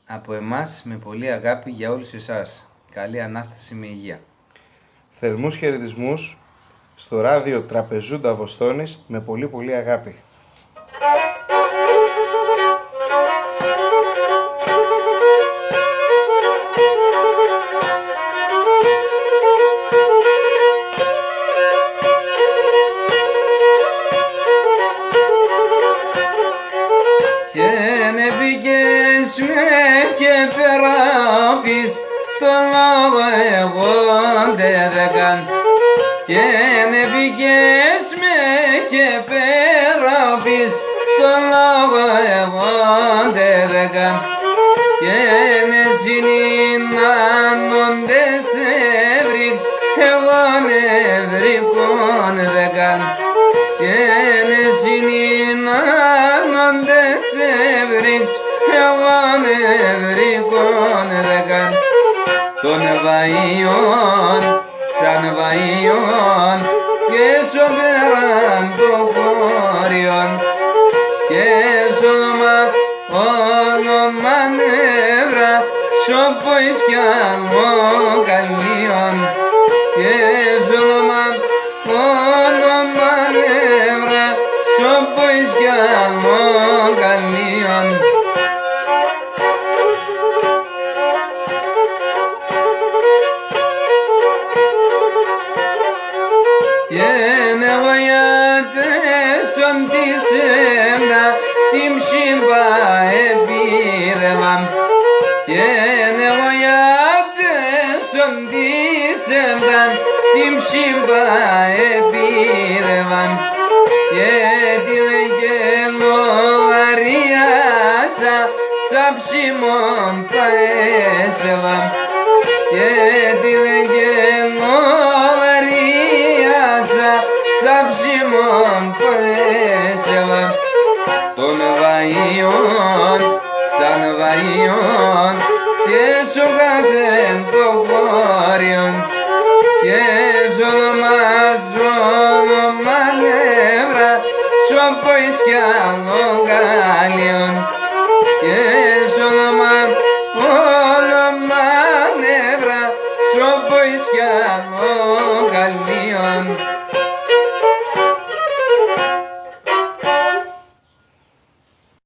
Από εμάς με πολύ αγάπη για όλους εσάς. Καλή Ανάσταση με υγεία. Θερμούς χαιρετισμούς στο ράδιο Τραπεζούντα Βοστόνης με πολύ αγάπη. Και πήγες με και περάπεις το λόγο εγώ δεν καν. Και πήγες με και περάπεις το λόγο εγώ δεν καν. Και συνεινάνοντες έβριξ εγώ νευρικών δεν καν. Και συνεινάνοντες έβριξ εγώ νευρικών δεν καν. Των βαϊών, σαν βαϊών και σοβεράν το χώριον και όνομα νεύρα σώποις κι αλλοκαλίων και όνομα νεύρα σώποις κι αλλοκαλίων. Και νεγοιάτεσον της έμνα την ψήμπα επίδευαν. Και νεγοιάτεσον της έμνα την ψήμπα επίδευαν. Και την γελοαρίασα σαν ψήμον τα έσεβαν. Και την σαν ψήμον το έσεβα των βαϊών, σαν βαϊών και σωγάτεν το χώριον και ζώμα νεύρα σώποις κι αλλοκαλίων και όνομα νεύρα σώποις κι αλλοκαλίων.